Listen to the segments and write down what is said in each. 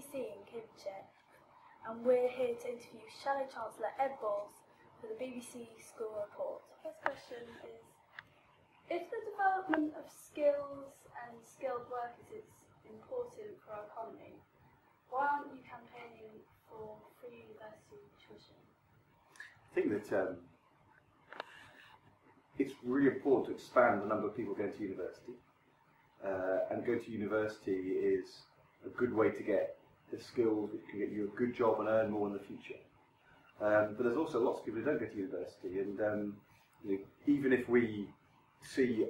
BBC in Cambridgeshire, and we're here to interview Shadow Chancellor Ed Balls for the BBC School Report. First question is, if the development of skills and skilled workers is important for our economy, why aren't you campaigning for free university tuition? I think that it's really important to expand the number of people going to university. And going to university is a good way to get the skills which can get you a good job and earn more in the future. But there's also lots of people who don't go to university, and even if we see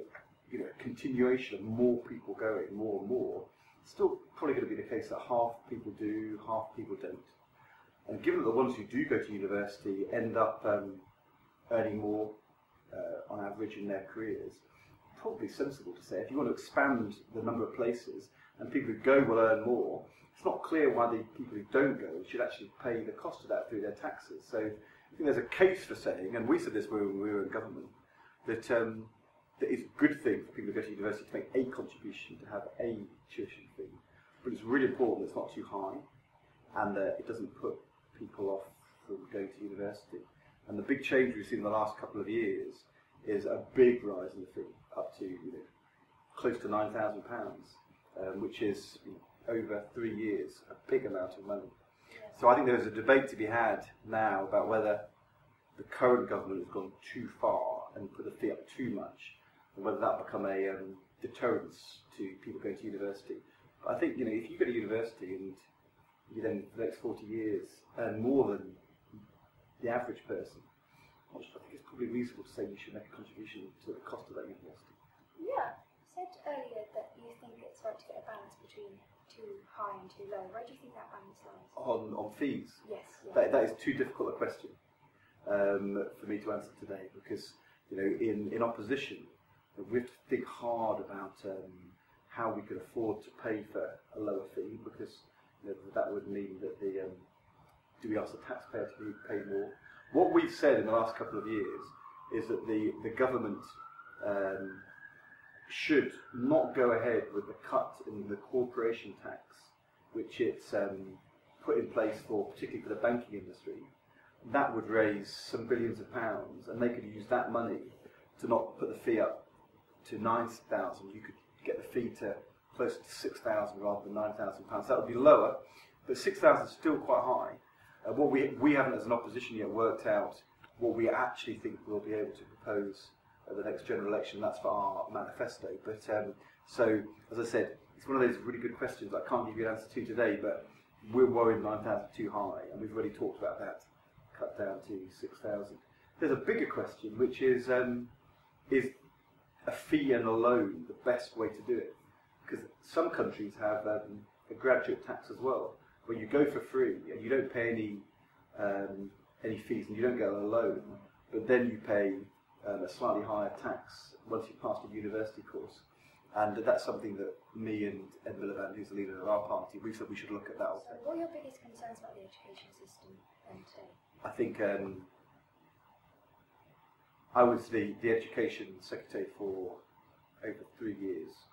a continuation of more people going, more and more, it's still probably going to be the case that half people do, half people don't. And given that the ones who do go to university end up earning more on average in their careers, probably sensible to say if you want to expand the number of places and people who go will earn more, it's not clear why the people who don't go should actually pay the cost of that through their taxes. So I think there's a case for saying, and we said this when we were in government, that that it's a good thing for people to go to university to make a contribution, to have a tuition fee, but it's really important that it's not too high and that it doesn't put people off from going to university. And the big change we've seen in the last couple of years is a big rise in the fee, up to close to £9,000, which is over 3 years, a big amount of money. So I think there's a debate to be had now about whether the current government has gone too far and put the fee up too much, and whether that become a deterrence to people going to university. But I think if you go to university and you then for the next 40 years earn more than the average person, I think it's probably reasonable to say you should make a contribution to the cost of that university. Yeah, you said earlier that you think it's right to get a balance between too high and too low. Where do you think that balance lies? On fees? Yes. Yeah. That is too difficult a question for me to answer today, because in opposition we have to think hard about how we could afford to pay for a lower fee, because that would mean that do we ask the taxpayer to pay more? What we've said in the last couple of years is that the government should not go ahead with the cut in the corporation tax, which it's put in place particularly for the banking industry. That would raise some billions of pounds, and they could use that money to not put the fee up to £9,000. You could get the fee to close to £6,000 rather than £9,000. That would be lower, but £6,000 is still quite high. What we haven't, as an opposition, yet worked out what we actually think we'll be able to propose at the next general election. That's for our manifesto. But so, as I said, it's one of those really good questions I can't give you an answer to today, but we're worried 9,000 too high, and we've already talked about that, cut down to 6,000. There's a bigger question, which is a fee and a loan the best way to do it? Because some countries have a graduate tax as well, where you go for free and you don't pay any fees and you don't get a loan, but then you pay a slightly higher tax once you pass a university course. And that's something that me and Ed Miliband, who's the leader of our party, we said we should look at that also. So what are your biggest concerns about the education system today? I think I was the education secretary for over 3 years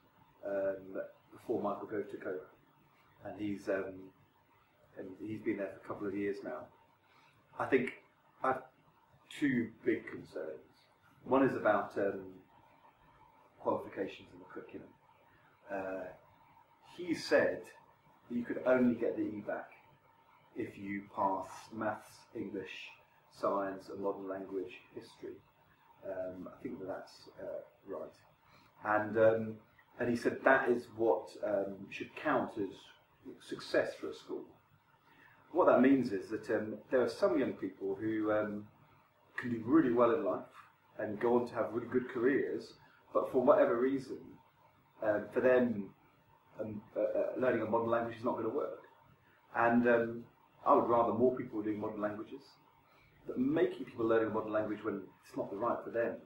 before Michael Gove took over, and he's been there for a couple of years now. I think I have two big concerns. One is about qualifications in the curriculum. He said that you could only get the EBacc if you pass maths, English, science, and modern language history. I think that's right. And he said that is what should count as success for a school. What that means is that there are some young people who can do really well in life and go on to have really good careers, but for whatever reason, for them, learning a modern language is not going to work. And I would rather more people were doing modern languages. But making people learning a modern language when it's not the right for them,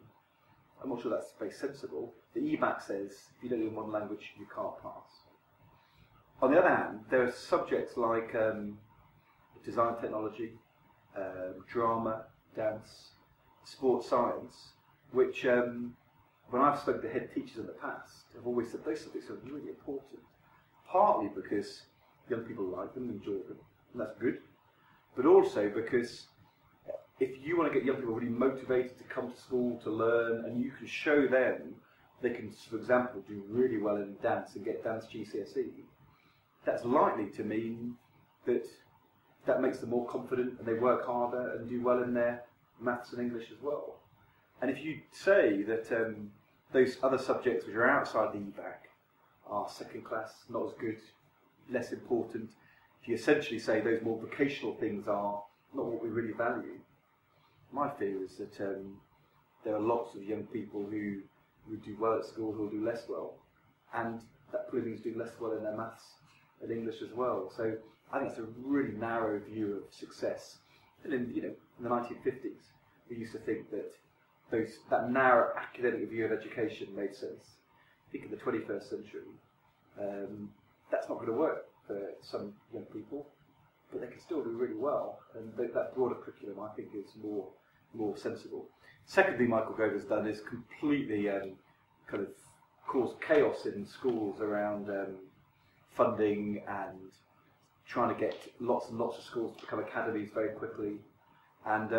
I'm not sure that's very sensible. The EBacc says if you don't do a modern language, you can't pass. On the other hand, there are subjects like design technology, drama, dance, sports science, which when I've spoken to head teachers in the past, have always said those subjects are really important. Partly because young people like them, enjoy them, and that's good. But also because if you want to get young people really motivated to come to school to learn, and you can show them they can, for example, do really well in dance and get dance GCSE, that's likely to mean that that makes them more confident and they work harder and do well in their maths and English as well. And if you say that those other subjects which are outside the EBAC are second class, not as good, less important, if you essentially say those more vocational things are not what we really value, my fear is that there are lots of young people who do well at school who will do less well, and that probably means do less well in their maths and English as well. So I think it's a really narrow view of success. And in the 1950s, we used to think that that narrow academic view of education made sense. I think in the 21st century, that's not going to work for some young people, but they can still do really well. And that broader curriculum, I think, is more sensible. Second thing Michael Gove has done is completely kind of caused chaos in schools around funding and trying to get lots and lots of schools to become academies very quickly. And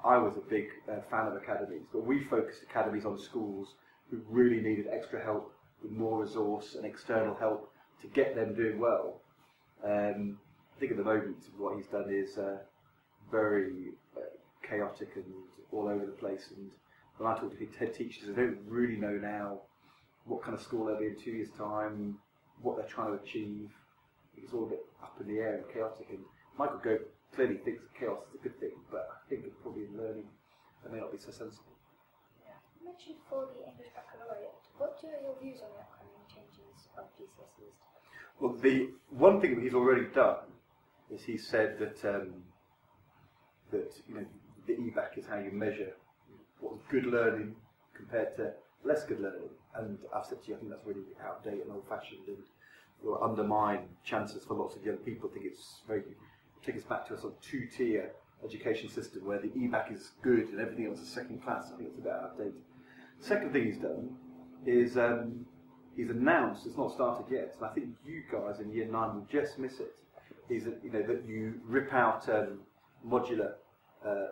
I was a big fan of academies, but we focused academies on schools who really needed extra help, with more resource and external help to get them doing well. I think at the moment what he's done is very chaotic and all over the place. And when I talk to head teachers, they don't really know now what kind of school they'll be in 2 years' time, what they're trying to achieve. It's all a bit up in the air and chaotic. And Michael Gove clearly thinks that chaos is a good thing, but I think that probably in learning it may not be so sensible. Yeah. You mentioned for the English Baccalaureate, what are your views on the upcoming changes of GCSEs? Well, the one thing that he's already done is he said that the EBAC is how you measure what's good learning compared to less good learning. And I've said to you, I think that's really outdated and old-fashioned and will undermine chances for lots of young people. I think it's take us back to a sort of two-tier education system where the EBAC is good and everything else is second class. I think it's a bit outdated. The second thing he's done is he's announced, it's not started yet, and I think you guys in Year 9 will just miss it, is that, that you rip out modular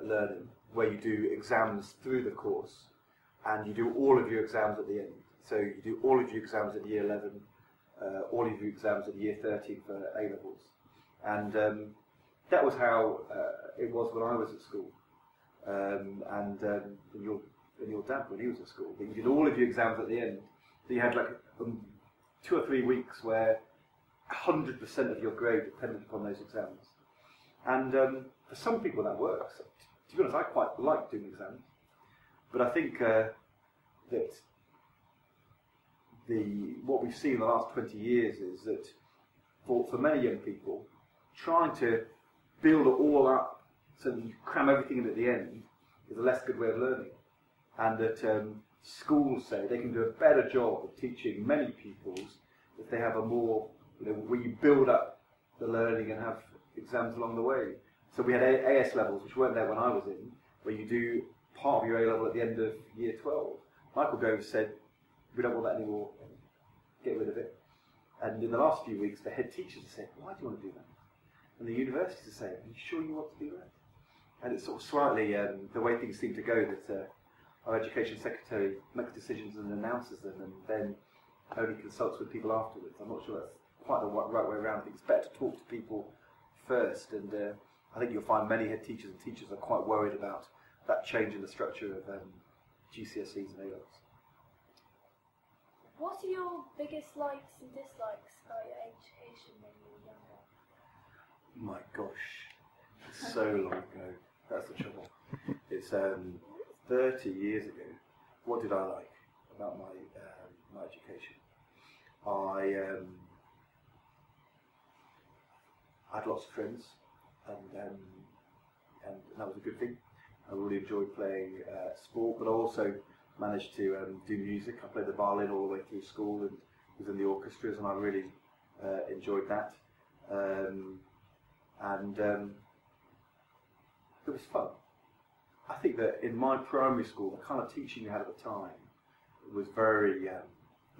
learning, where you do exams through the course, and you do all of your exams at the end. So you do all of your exams at Year 11, all of your exams at Year 13 for A-levels. And that was how it was when I was at school, and your dad when he was at school. But you did all of your exams at the end. So you had like 2 or 3 weeks where 100% of your grade depended upon those exams. And for some people that works. To be honest, I quite like doing exams. But I think that what we've seen in the last 20 years is that for many young people, trying to build it all up so that you cram everything in at the end is a less good way of learning. And that schools say they can do a better job of teaching many pupils if they have a more, where you build up the learning and have exams along the way. So we had AS levels, which weren't there when I was in, where you do part of your A level at the end of Year 12. Michael Gove said, we don't want that anymore, get rid of it. And in the last few weeks, the head teachers have said, why do you want to do that? And the universities are saying, are you sure you want to do that? And it's sort of slightly the way things seem to go, that our education secretary makes decisions and announces them and then only consults with people afterwards. I'm not sure that's quite the right way around. I think it's better to talk to people first, and I think you'll find many head teachers and teachers are quite worried about that change in the structure of GCSEs and A-levels. What are your biggest likes and dislikes about your education when you were younger? My gosh, it's so long ago. That's the trouble. It's 30 years ago. What did I like about my education? I had lots of friends, and that was a good thing. I really enjoyed playing sport, but I also managed to do music. I played the violin all the way through school and was in the orchestras, and I really enjoyed that. It was fun. I think that in my primary school, the kind of teaching you had at the time was very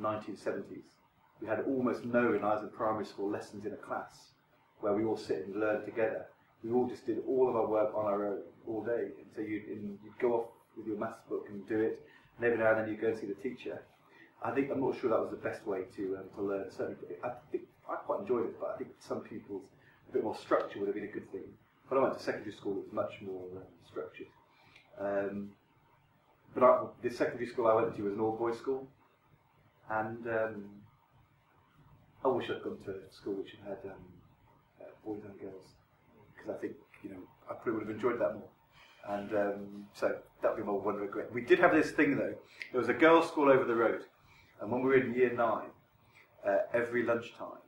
1970s. we had almost no, in Islington Primary School, lessons in a class where we all sit and learn together. We all just did all of our work on our own all day. And so you'd go off with your maths book and do it, and every now and then you'd go and see the teacher. I'm not sure that was the best way to learn. Certainly, I think I quite enjoyed it, but I think some pupils, a bit more structure would have been a good thing. When I went to secondary school, it was much more structured. But the secondary school I went to was an all-boys school, and I wish I'd gone to a school which had boys and girls, because I think I probably would have enjoyed that more. And so that would be my one regret. We did have this thing though. There was a girls' school over the road, and when we were in year 9, every lunchtime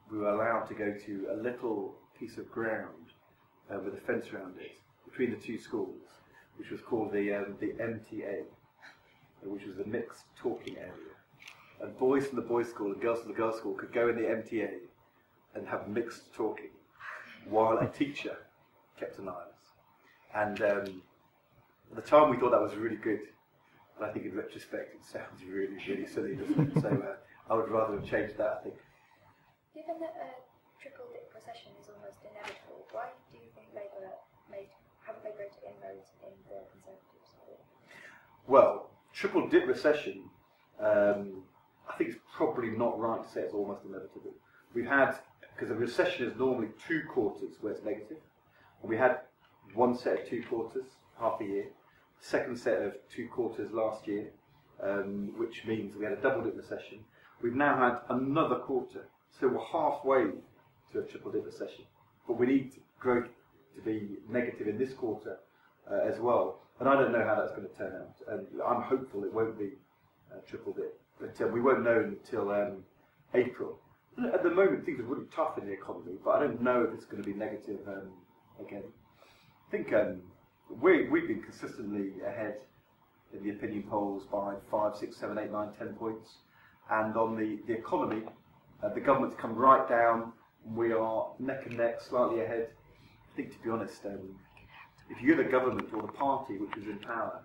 we were allowed to go to a little piece of ground with a fence around it between the two schools, which was called the MTA, which was the mixed talking area. And boys from the boys' school and girls from the girls' school could go in the MTA and have mixed talking, while a teacher kept an eye on us. And at the time we thought that was really good, but I think in retrospect it sounds really, really silly, doesn't it? So I would rather have changed that, I think. Given that a triple-dip recession is almost inevitable, why do you think Labour haven't made greater inroads in the Conservative support? Well, triple-dip recession, I think it's probably not right to say it's almost inevitable. We've had, because a recession is normally 2 quarters where it's negative, and we had one set of 2 quarters, half a year, second set of 2 quarters last year, which means we had a double-dip recession. We've now had another quarter, so we're halfway to a triple-dip recession, but we need growth to be negative in this quarter as well, and I don't know how that's going to turn out, and I'm hopeful it won't be triple-dip, but we won't know until April. At the moment things are really tough in the economy, but I don't know if it's going to be negative again. I think we've been consistently ahead in the opinion polls by 5, 6, 7, 8, 9, 10 points, and on the economy, the government's come right down. We are neck and neck, slightly ahead. I think, to be honest, if you're the government or the party which was in power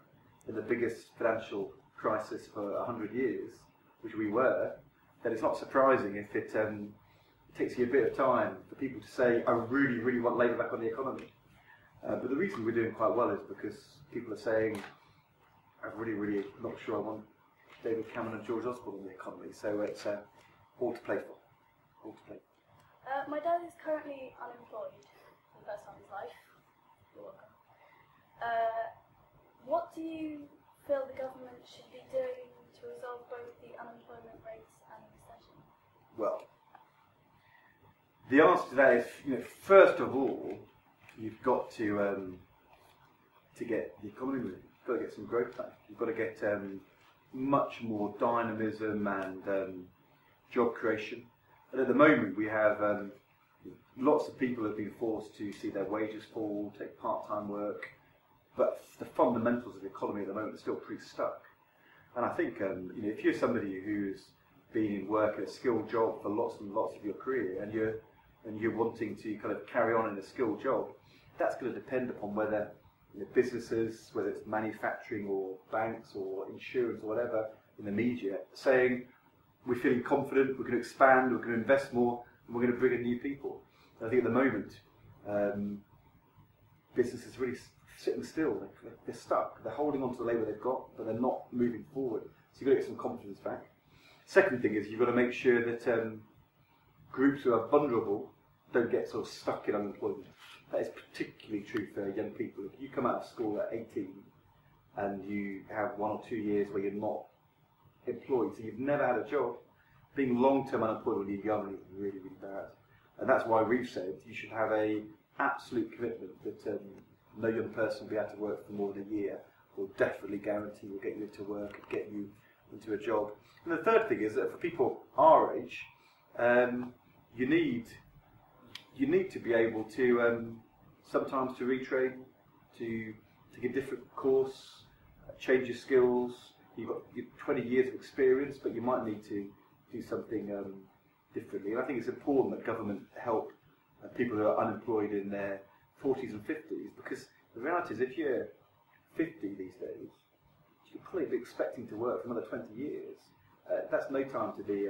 in the biggest financial crisis for 100 years, which we were, then it's not surprising if it takes you a bit of time for people to say, I really, really want Labour back on the economy. But the reason we're doing quite well is because people are saying, I'm really, really not sure I want David Cameron and George Osborne on the economy. So it's all to play for. All to play for. My dad is currently unemployed for the first time in his life. You're welcome. What do you feel the government should be doing to resolve both the unemployment rates and the recession? Well, the answer to that is, first of all, you've got to get the economy moving. You've got to get some growth back. You've got to get much more dynamism and job creation. And at the moment, we have lots of people have been forced to see their wages fall, take part-time work, but the fundamentals of the economy at the moment are still pretty stuck. And I think if you're somebody who's been in work at a skilled job for lots and lots of your career, and you're wanting to kind of carry on in a skilled job, that's going to depend upon whether businesses, whether it's manufacturing or banks or insurance or whatever in the media, saying we're feeling confident, we're going to expand, we're going to invest more, and we're going to bring in new people. And I think at the moment, businesses really sitting still. They're stuck. They're holding on to the labour they've got, but they're not moving forward. So you've got to get some confidence back. Second thing is you've got to make sure that groups who are vulnerable don't get sort of stuck in unemployment. That is particularly true for young people. If you come out of school at 18 and you have 1 or 2 years where you're not employed, so you've never had a job, being long-term unemployed when you're young is really, really bad. And that's why we've said you should have a absolute commitment that no young person will be able to work for more than a year. Will definitely guarantee will get you into work and get you into a job. And the third thing is that for people our age, you need to be able to sometimes to retrain, to take a different course, change your skills. You've got 20 years of experience, but you might need to do something differently. And I think it's important that government help people who are unemployed in their 40s and 50s, because the reality is if you're 50 these days, you could probably be expecting to work for another 20 years. that's no time to be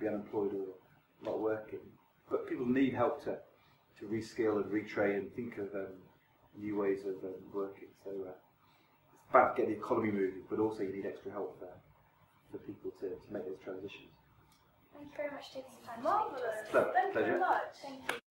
unemployed or not working. But people need help to reskill and retrain and think of new ways of working. So it's about to get the economy moving, but also you need extra help for people to make those transitions. Thank you very much for taking some time. Marvellous. So, Thank you pleasure. very much. Thank you.